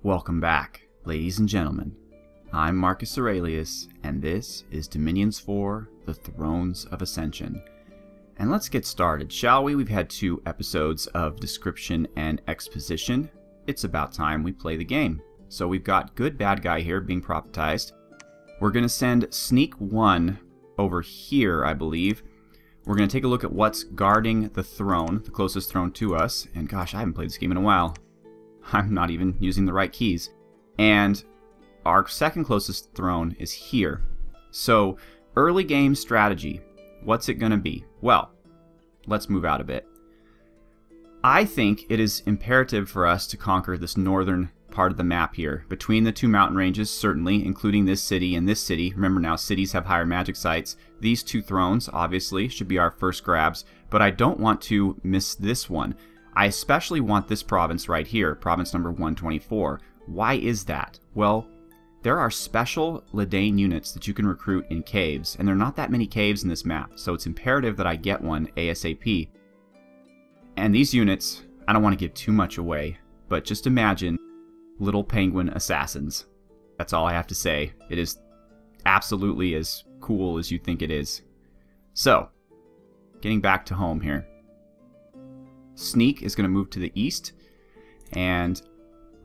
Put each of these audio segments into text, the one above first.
Welcome back, ladies and gentlemen. I'm Marcus Aurelius, and this is Dominions 4, The Thrones of Ascension. And let's get started, shall we? We've had 2 episodes of description and exposition. It's about time we play the game. So we've got good bad guy here being prophetized. We're going to send Sneak 1 over here, I believe. We're going to take a look at what's guarding the throne, the closest throne to us. And gosh, I haven't played this game in a while. I'm not even using the right keys. And our second closest throne is here. So, early game strategy. What's it going to be? Well, let's move out a bit. I think it is imperative for us to conquer this northern part of the map here. Between the 2 mountain ranges, certainly, including this city and this city. Remember now, cities have higher magic sites. These 2 thrones, obviously, should be our first grabs. But I don't want to miss this one. I especially want this province right here, province number 124. Why is that? Well, there are special Ledan units that you can recruit in caves, and there are not that many caves in this map, so it's imperative that I get one ASAP. And these units, I don't want to give too much away, but just imagine little penguin assassins. That's all I have to say. It is absolutely as cool as you think it is. So, getting back to home here. Sneak is going to move to the east, and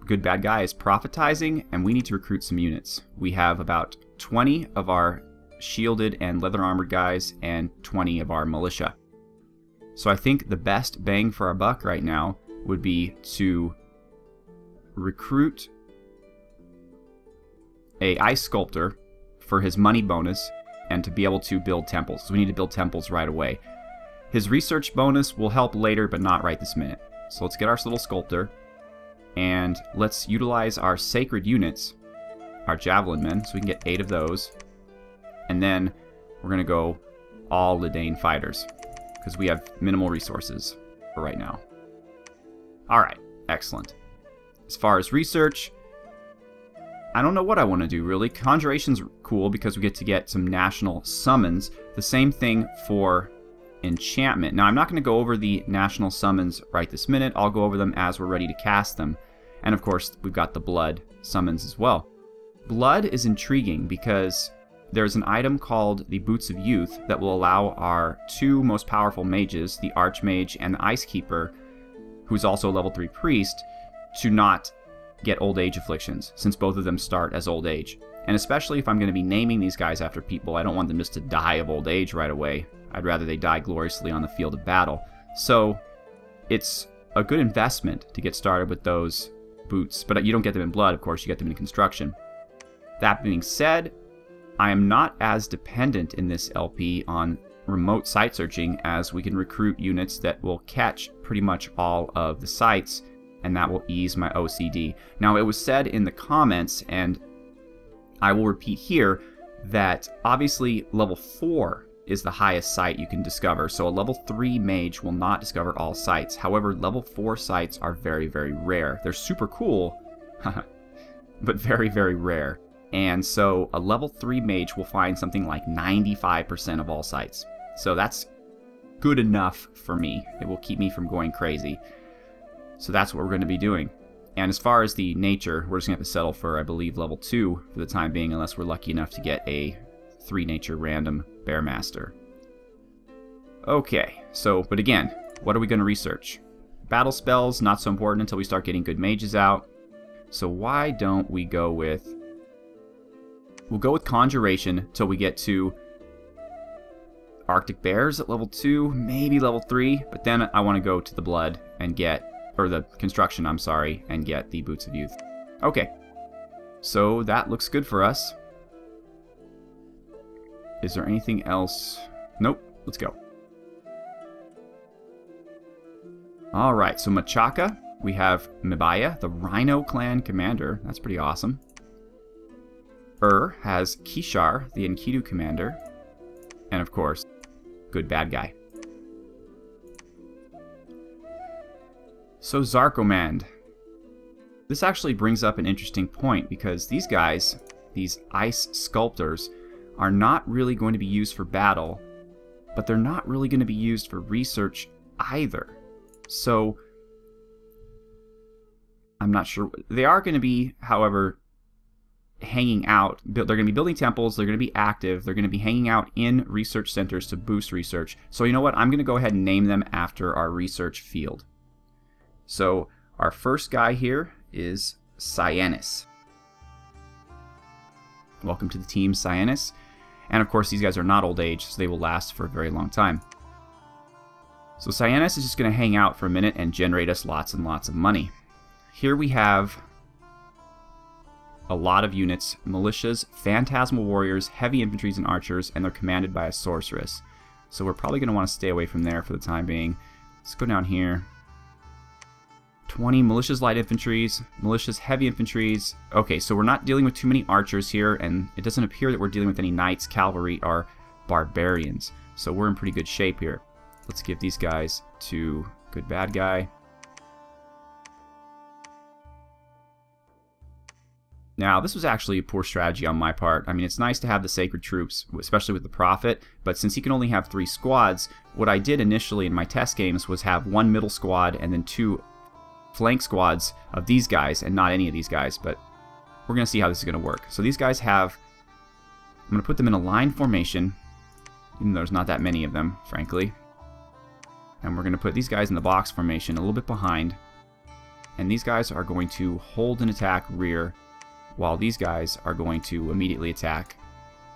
good bad guy is prophetizing, and we need to recruit some units. We have about 20 of our shielded and leather armored guys and 20 of our militia. So I think the best bang for our buck right now would be to recruit a ice sculptor for his money bonus and to be able to build temples. So we need to build temples right away. His research bonus will help later, but not right this minute. So let's get our little sculptor, and let's utilize our sacred units, our javelin men, so we can get 8 of those. And then we're going to go all Ledan fighters, because we have minimal resources for right now. Alright, excellent. As far as research, I don't know what I want to do, really. Conjuration's cool, because we get some national summons. The same thing for enchantment. Now, I'm not going to go over the national summons right this minute. I'll go over them as we're ready to cast them. And of course, we've got the blood summons as well. Blood is intriguing because there's an item called the Boots of Youth that will allow our 2 most powerful mages, the Archmage and the Icekeeper, who's also a level 3 priest, to not get old age afflictions, since both of them start as old age. And especially if I'm going to be naming these guys after people, I don't want them just to die of old age right away. I'd rather they die gloriously on the field of battle. So it's a good investment to get started with those boots. But you don't get them in blood, of course, you get them in construction. That being said, I am not as dependent in this LP on remote site searching, as we can recruit units that will catch pretty much all of the sites, and that will ease my OCD. Now, it was said in the comments, and I will repeat here, that obviously level 4 is the highest site you can discover. So a level 3 mage will not discover all sites. However, level 4 sites are very, very rare. They're super cool, but very, very rare. And so a level 3 mage will find something like 95% of all sites. So that's good enough for me. It will keep me from going crazy. So that's what we're going to be doing. And as far as the nature, we're just going to have to settle for, I believe, level 2 for the time being, unless we're lucky enough to get a 3 nature random Bearmaster. Okay, so, but again, what are we going to research? Battle spells, not so important until we start getting good mages out. So why don't we go with... We'll go with Conjuration till we get to Arctic Bears at level 2, maybe level 3, but then I want to go to the Blood and get... or the Construction, I'm sorry, and get the Boots of Youth. Okay, so that looks good for us. Is there anything else? Nope. Let's go. Alright, so Machaka, we have Mibaya, the Rhino clan commander. That's pretty awesome. Has Kishar, the Enkidu commander. And of course, good bad guy. So Zarkomand. This actually brings up an interesting point, because these guys, these ice sculptors, are not really going to be used for battle, but they're not really going to be used for research either. So I'm not sure. They are going to be, however, hanging out. They're going to be building temples. They're going to be active. They're going to be hanging out in research centers to boost research. So you know what? I'm going to go ahead and name them after our research field. So our first guy here is Cyanus. Welcome to the team, Cyanus. And of course, these guys are not old age, so they will last for a very long time. So Cyanus is just going to hang out for a minute and generate us lots and lots of money. Here we have a lot of units: militias, phantasmal warriors, heavy infantries, and archers, and they're commanded by a sorceress. So we're probably going to want to stay away from there for the time being. Let's go down here. 20 militias, light infantries, militias, heavy infantries. Okay, so we're not dealing with too many archers here, and it doesn't appear that we're dealing with any knights, cavalry, or barbarians. So we're in pretty good shape here. Let's give these guys to good bad guy. Now, this was actually a poor strategy on my part. I mean, it's nice to have the sacred troops, especially with the Prophet, but since he can only have 3 squads, what I did initially in my test games was have 1 middle squad and then 2 flank squads of these guys, and not any of these guys, but we're going to see how this is going to work. So these guys have, I'm going to put them in a line formation, even though there's not that many of them, frankly. And we're going to put these guys in the box formation a little bit behind, and these guys are going to hold and attack rear, while these guys are going to immediately attack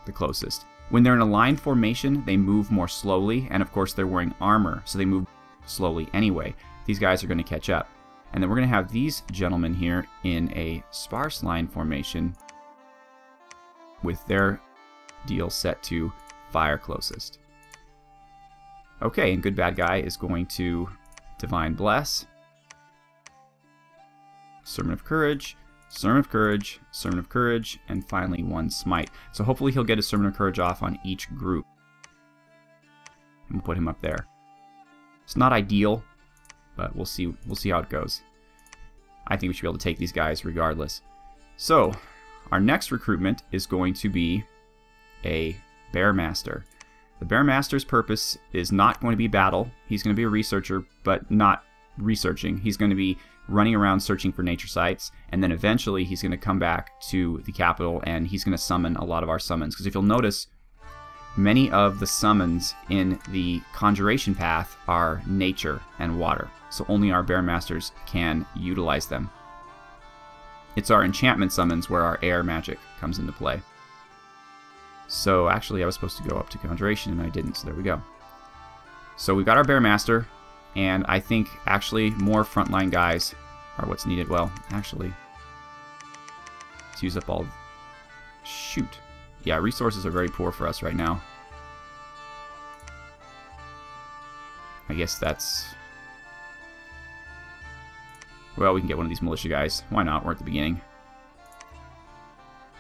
the closest. When they're in a line formation, they move more slowly, and of course they're wearing armor, so they move slowly anyway. These guys are going to catch up. And then we're going to have these gentlemen here in a sparse line formation with their deal set to fire closest. Okay, and good bad guy is going to Divine Bless, Sermon of Courage, Sermon of Courage, Sermon of Courage, and finally 1 Smite. So hopefully he'll get a Sermon of Courage off on each group. And we'll put him up there. It's not ideal, but we'll see how it goes. I think we should be able to take these guys regardless. So, our next recruitment is going to be a Bearmaster. The Bearmaster's purpose is not going to be battle. He's going to be a researcher, but not researching. He's going to be running around searching for nature sites, and then eventually he's going to come back to the capital and he's going to summon a lot of our summons. Because if you'll notice, many of the summons in the conjuration path are nature and water, so only our Bearmasters can utilize them. It's our enchantment summons where our air magic comes into play. So actually I was supposed to go up to conjuration and I didn't, so there we go. So we've got our Bearmaster, and I think actually more frontline guys are what's needed. Well, actually, let's use up all... Shoot. Yeah, resources are very poor for us right now. I guess that's... Well, we can get one of these militia guys. Why not? We're at the beginning.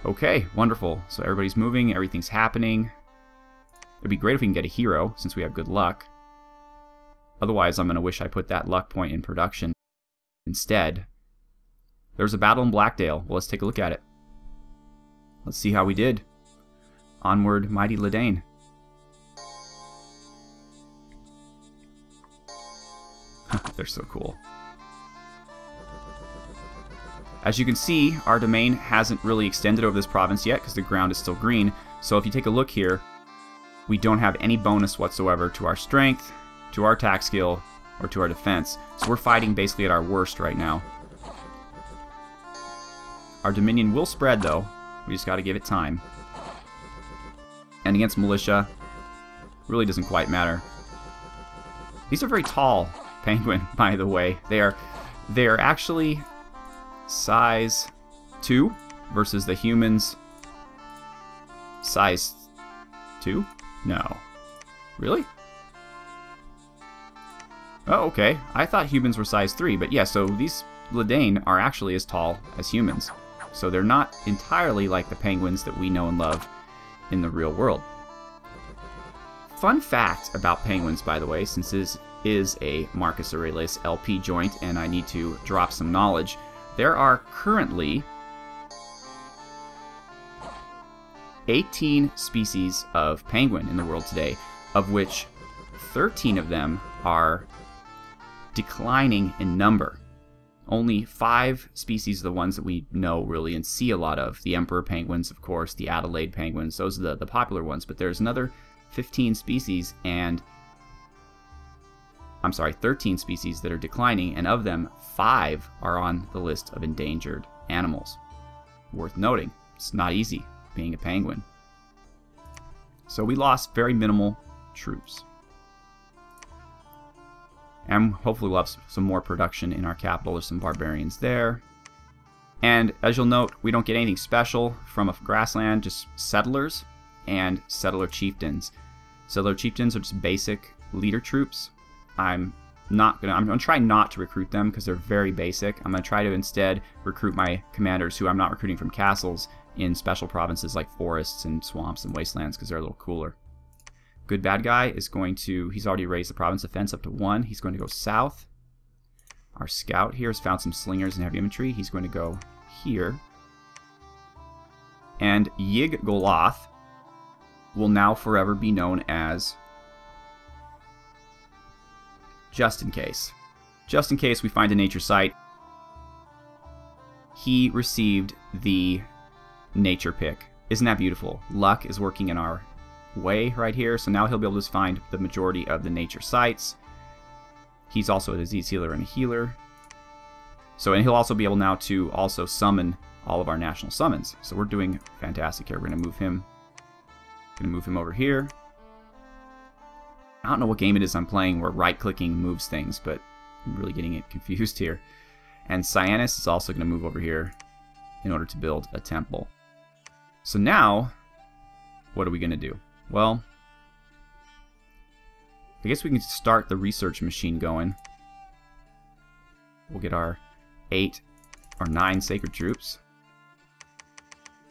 Okay, wonderful. So everybody's moving, everything's happening. It'd be great if we can get a hero, since we have good luck. Otherwise, I'm going to wish I put that luck point in production instead. There's a battle in Blackdale. Well, let's take a look at it. Let's see how we did. Onward, mighty Ledan. They're so cool. As you can see, our domain hasn't really extended over this province yet because the ground is still green. So if you take a look here, we don't have any bonus whatsoever to our strength, to our attack skill, or to our defense. So we're fighting basically at our worst right now. Our dominion will spread though. We just got to give it time. And against militia, really doesn't quite matter. These are very tall penguin, by the way. They are actually size 2 versus the humans size 2? No. Really? Oh, okay. I thought humans were size 3, but yeah, so these Ledan are actually as tall as humans. So they're not entirely like the penguins that we know and love in the real world. Fun fact about penguins, by the way, since this is a MarcusAureliusLP joint and I need to drop some knowledge, there are currently 18 species of penguin in the world today, of which 13 of them are declining in number. only 5 species are the ones that we know really and see a lot of. The emperor penguins, of course, the Adelaide penguins, those are the popular ones. But there's another 15 species and... I'm sorry, 13 species that are declining, and of them, 5 are on the list of endangered animals. Worth noting, it's not easy being a penguin. So we lost very minimal troops. And hopefully we'll have some more production in our capital. There's some barbarians there. And as you'll note, we don't get anything special from a grassland, just settlers and settler chieftains. Settler chieftains are just basic leader troops. I'm gonna try not to recruit them because they're very basic. I'm gonna try to instead recruit my commanders who I'm not recruiting from castles in special provinces like forests and swamps and wastelands because they're a little cooler. Good bad guy is going to, he's already raised the province defense up to 1. He's going to go south. Our scout here has found some slingers and heavy infantry. He's going to go here. And Yig Goloth will now forever be known as Just in Case. Just in case we find a nature site. He received the nature pick. Isn't that beautiful? Luck is working in our way right here, so now he'll be able to find the majority of the nature sites. He's also a disease healer and a healer. So, and he'll also be able now to also summon all of our national summons. So we're doing fantastic here. We're going to move him. Over here. I don't know what game it is I'm playing where right-clicking moves things, but I'm really getting it confused here. And Cyanus is also going to move over here in order to build a temple. So now, what are we going to do? Well, I guess we can start the research machine going. We'll get our 8 or 9 sacred troops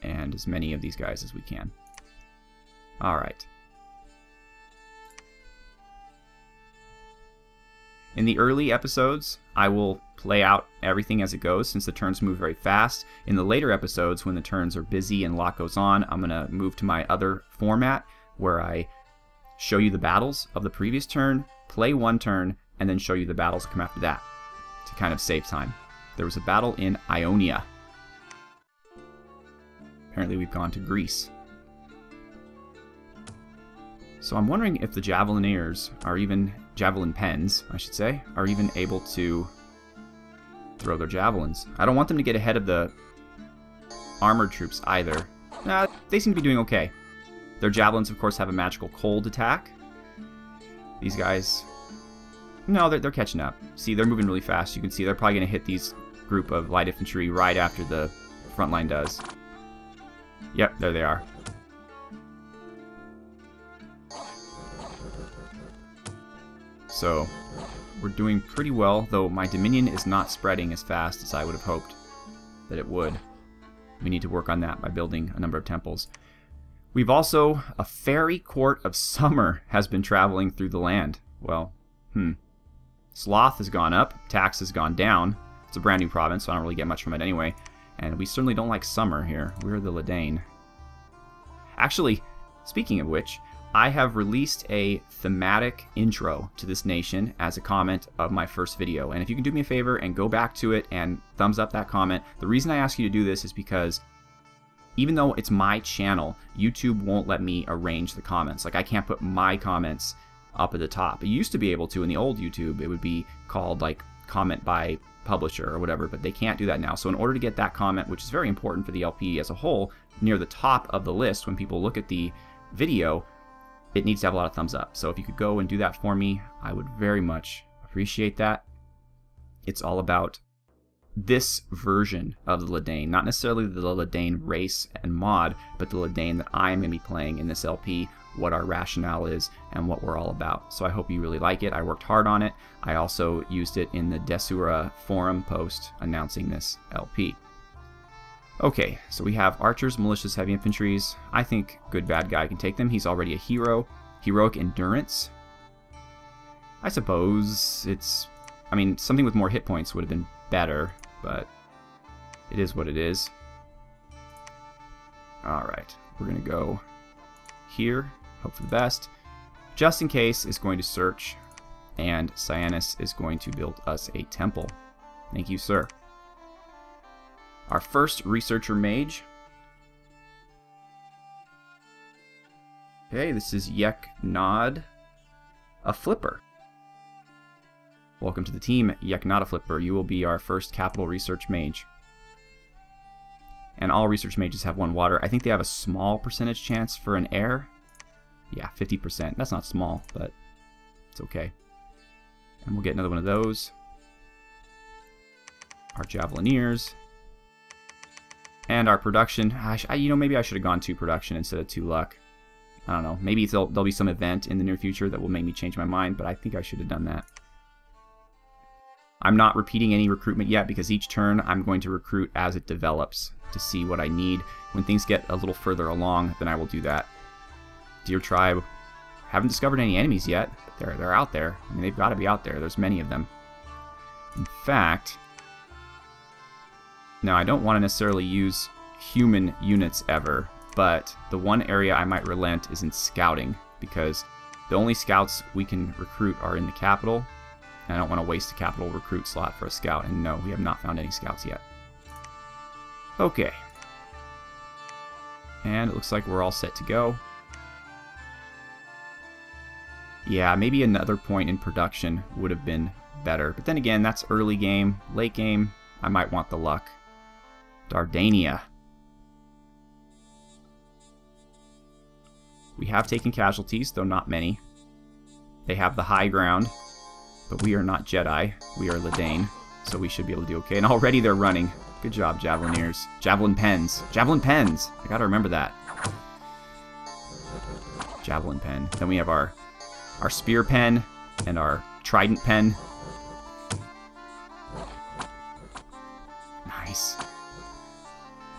and as many of these guys as we can. Alright. In the early episodes, I will play out everything as it goes since the turns move very fast. In the later episodes, when the turns are busy and a lot goes on, I'm going to move to my other format where I show you the battles of the previous turn, play one turn, and then show you the battles that come after that to kind of save time. There was a battle in Ionia. Apparently we've gone to Greece. So I'm wondering if the Javelineers are even, Javelin Pens, I should say, are even able to throw their javelins. I don't want them to get ahead of the armored troops either. Nah, they seem to be doing okay. Their javelins, of course, have a magical cold attack. These guys, no, they're catching up. See, they're moving really fast. You can see they're probably going to hit these group of light infantry right after the front line does. Yep, there they are. So, we're doing pretty well, though my Dominion is not spreading as fast as I would have hoped that it would. We need to work on that by building a number of temples. We've also, a fairy court of summer has been traveling through the land. Well, Sloth has gone up, tax has gone down. It's a brand new province, so I don't really get much from it anyway. And we certainly don't like summer here. We're the Ledan. Actually, speaking of which, I have released a thematic intro to this nation as a comment of my first video. And if you can do me a favor and go back to it and thumbs up that comment, the reason I ask you to do this is because even though it's my channel, YouTube won't let me arrange the comments. Like, I can't put my comments up at the top. It used to be able to in the old YouTube. It would be called like comment by publisher or whatever, but they can't do that now. So in order to get that comment, which is very important for the LP as a whole, near the top of the list when people look at the video, it needs to have a lot of thumbs up. So if you could go and do that for me, I would very much appreciate that. It's all about this version of the Ledan, not necessarily the Ledan race and mod, but the Ledan that I am going to be playing in this LP, what our rationale is, and what we're all about. So I hope you really like it. I worked hard on it. I also used it in the Desura forum post announcing this LP. Okay, so we have archers, militias, heavy infantries. I think good bad guy can take them. He's already a hero. Heroic endurance. I suppose it's, I mean, something with more hit points would have been better, but it is what it is. Alright, we're going to go here, hope for the best. Just in Case is going to search, and Cyanus is going to build us a temple. Thank you, sir. Our first researcher mage. Okay, this is Yeknod, a flipper. Welcome to the team, Yeknod, a flipper. You will be our first capital research mage. And all research mages have 1 water. I think they have a small percentage chance for an air. Yeah, 50%. That's not small, but it's okay. And we'll get another one of those. Our Javelineers. And our production. You know, maybe I should have gone 2 production instead of 2 luck. I don't know. Maybe there'll be some event in the near future that will make me change my mind, but I think I should have done that. I'm not repeating any recruitment yet because each turn I'm going to recruit as it develops to see what I need. When things get a little further along, then I will do that. Deer Tribe. Haven't discovered any enemies yet, but they're out there. I mean, they've got to be out there. There's many of them. In fact, now I don't want to necessarily use human units ever, but the one area I might relent is in scouting, because the only scouts we can recruit are in the capital, and I don't want to waste a capital recruit slot for a scout, and no, we have not found any scouts yet. Okay. And it looks like we're all set to go. Yeah, maybe another point in production would have been better. But then again, that's early game. Late game, I might want the luck. Dardania. We have taken casualties, though not many. They have the high ground, but we are not Jedi. We are Ledan, so we should be able to do okay. And already they're running. Good job, Javelineers. Javelin pens. Javelin pens! I gotta remember that. Javelin pen. Then we have our spear pen and our trident pen. Nice.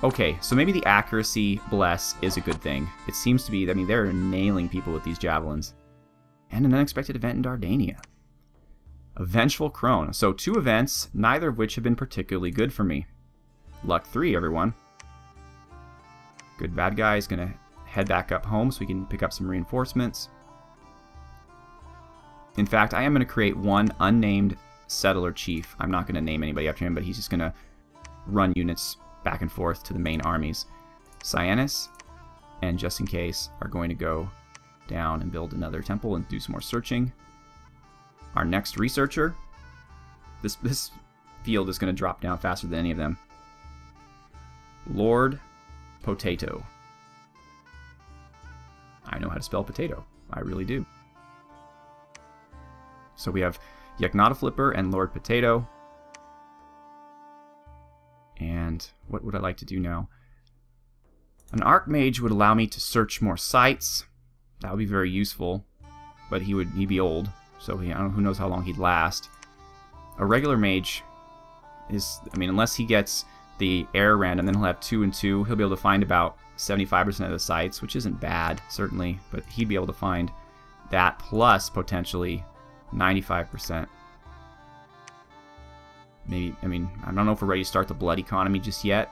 Okay, so maybe the accuracy bless is a good thing. It seems to be, I mean, they're nailing people with these javelins. And an unexpected event in Dardania. A Vengeful Crone. So 2 events, neither of which have been particularly good for me. Luck 3, everyone. Good bad guy is going to head back up home so we can pick up some reinforcements. In fact, I am going to create 1 unnamed settler chief. I'm not going to name anybody after him, but he's just going to run units back and forth to the main armies. Cyanus and Just In Case are going to go down and build another temple and do some more searching. Our next researcher. This field is going to drop down faster than any of them. Lord Potato. I know how to spell potato. I really do. So we have Yeknod, a flipper and Lord Potato. And what would I like to do now? An Archmage would allow me to search more sites. That would be very useful. But he'd be old, so I don't know, who knows how long he'd last. A regular mage is, I mean, unless he gets the air random, then he'll have 2 and 2. He'll be able to find about 75% of the sites, which isn't bad, certainly, but he'd be able to find that plus potentially 95%. Maybe, I mean, I don't know if we're ready to start the blood economy just yet.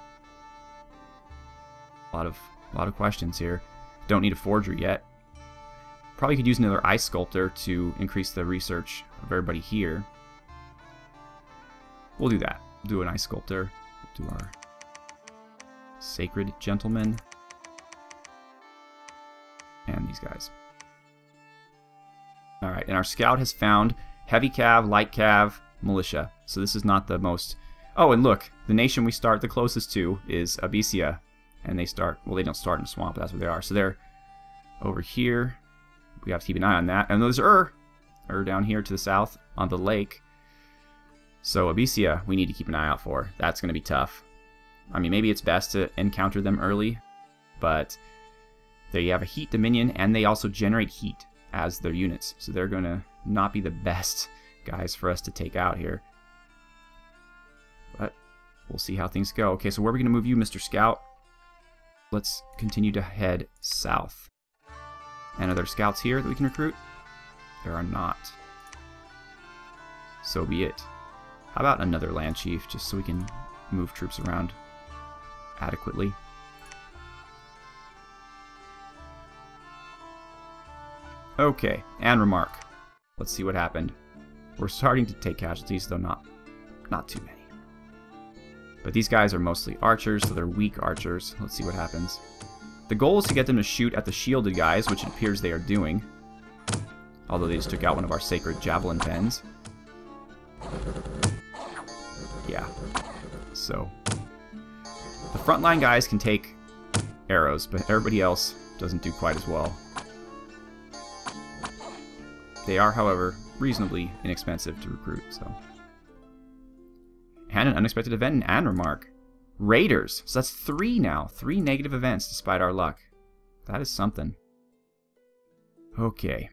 A lot of questions here. Don't need a forger yet. Probably could use another ice sculptor to increase the research of everybody here. We'll do that. Do an ice sculptor. Do our sacred gentleman. And these guys. Alright, and our scout has found heavy cav, light cav, militia. So this is not the most... Oh, and look, the nation we start the closest to is Abysia. And they start... Well, they don't start in a swamp, but that's where they are. So they're over here. We have to keep an eye on that. And there's Ur down here to the south on the lake. So Abysia, we need to keep an eye out for. That's going to be tough. I mean, maybe it's best to encounter them early, but they have a heat dominion, and they also generate heat as their units. So they're going to not be the best guys for us to take out here. But we'll see how things go. Okay, so where are we going to move you, Mr. Scout? Let's continue to head south. And are there scouts here that we can recruit? There are not. So be it. How about another land chief, just so we can move troops around adequately? Okay, and remark. Let's see what happened. We're starting to take casualties, though not too many. But these guys are mostly archers, so they're weak archers. Let's see what happens. The goal is to get them to shoot at the shielded guys, which it appears they are doing. Although they just took out one of our sacred javelin pens. Yeah. So the frontline guys can take arrows, but everybody else doesn't do quite as well. They are, however, reasonably inexpensive to recruit, so. And an unexpected event in Anremark. Raiders. So that's 3 now. 3 negative events despite our luck. That is something. Okay.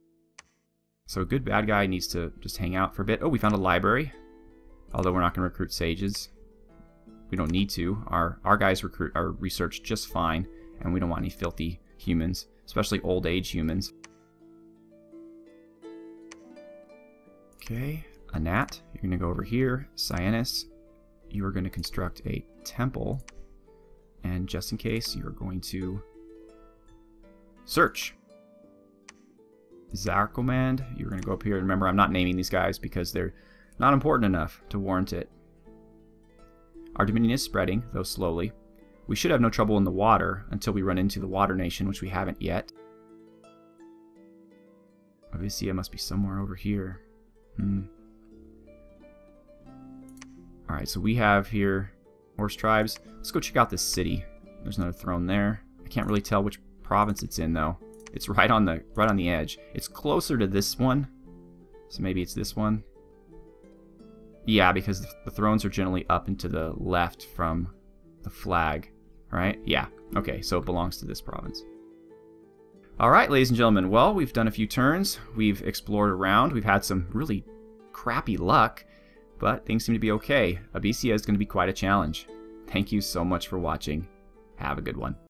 So a good bad guy needs to just hang out for a bit. Oh, we found a library. Although we're not going to recruit sages. We don't need to. Our guys research just fine. And we don't want any filthy humans. Especially old age humans. Okay. Anat, you're going to go over here. Cyanus, you are going to construct a temple. And just in case, you're going to search. Zarkomand, you're going to go up here. Remember, I'm not naming these guys because they're not important enough to warrant it. Our dominion is spreading, though slowly. We should have no trouble in the water until we run into the Water Nation, which we haven't yet. Abysia must be somewhere over here. Alright, so we have here horse tribes. Let's go check out this city. There's another throne there. I can't really tell which province it's in, though. It's right on the edge. It's closer to this one. So maybe it's this one. Yeah, because the thrones are generally up and to the left from the flag. Right? Yeah. Okay, so it belongs to this province. Alright, ladies and gentlemen. Well, we've done a few turns. We've explored around. We've had some really crappy luck. But things seem to be okay. Abysia is going to be quite a challenge. Thank you so much for watching. Have a good one.